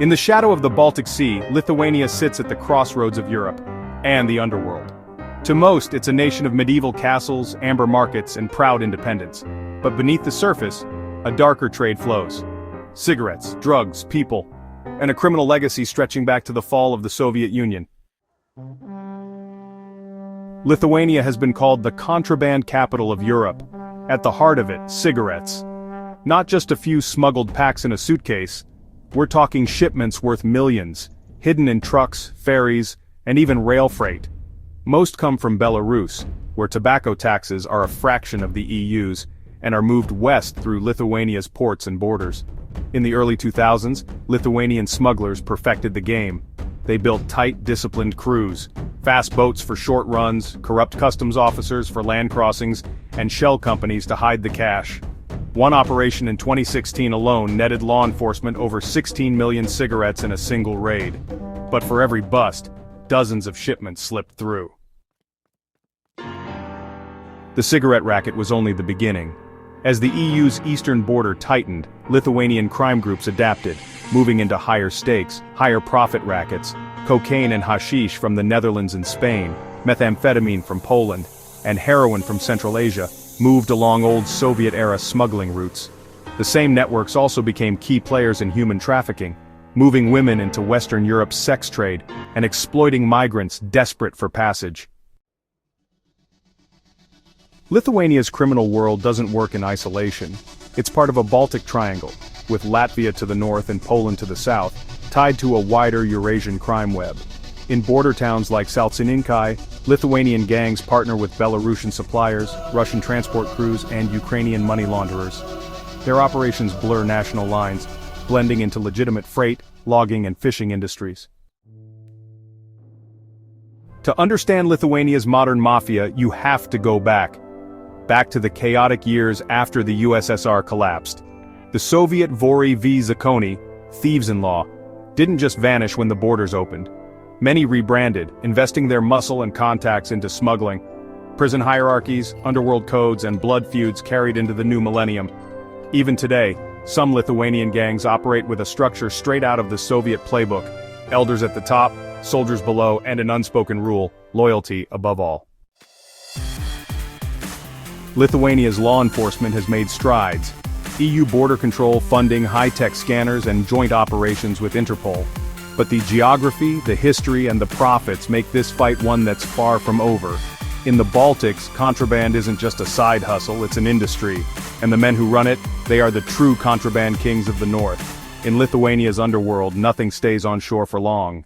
In the shadow of the Baltic Sea, Lithuania sits at the crossroads of Europe and the underworld. To most, it's a nation of medieval castles, amber markets, and proud independence. But beneath the surface, a darker trade flows. Cigarettes, drugs, people, and a criminal legacy stretching back to the fall of the Soviet Union. Lithuania has been called the Contraband Capital of Europe. At the heart of it, cigarettes. Not just a few smuggled packs in a suitcase. We're talking shipments worth millions, hidden in trucks, ferries, and even rail freight. Most come from Belarus, where tobacco taxes are a fraction of the EU's, and are moved west through Lithuania's ports and borders. In the early 2000s, Lithuanian smugglers perfected the game. They built tight, disciplined crews, fast boats for short runs, corrupt customs officers for land crossings, and shell companies to hide the cash. One operation in 2016 alone netted law enforcement over 16 million cigarettes in a single raid. But for every bust, dozens of shipments slipped through. The cigarette racket was only the beginning. As the EU's eastern border tightened, Lithuanian crime groups adapted, moving into higher stakes, higher profit rackets, cocaine and hashish from the Netherlands and Spain, methamphetamine from Poland, and heroin from Central Asia, moved along old Soviet-era smuggling routes. The same networks also became key players in human trafficking, moving women into Western Europe's sex trade, and exploiting migrants desperate for passage. Lithuania's criminal world doesn't work in isolation. It's part of a Baltic triangle, with Latvia to the north and Poland to the south, tied to a wider Eurasian crime web. In border towns like Salsininkai, Lithuanian gangs partner with Belarusian suppliers, Russian transport crews, and Ukrainian money launderers. Their operations blur national lines, blending into legitimate freight, logging, and fishing industries. To understand Lithuania's modern mafia, you have to go back to the chaotic years after the USSR collapsed. The Soviet Vori v Zakoni, thieves-in-law, didn't just vanish when the borders opened. Many rebranded, investing their muscle and contacts into smuggling. Prison hierarchies, underworld codes, and blood feuds carried into the new millennium. Even today, some Lithuanian gangs operate with a structure straight out of the Soviet playbook. Elders at the top, soldiers below, and an unspoken rule: loyalty above all. Lithuania's law enforcement has made strides. EU border control, funding, high-tech scanners, and joint operations with Interpol. But the geography, the history, and the profits make this fight one that's far from over. In the Baltics, contraband isn't just a side hustle, it's an industry. And the men who run it, they are the true contraband kings of the north. In Lithuania's underworld, nothing stays on shore for long.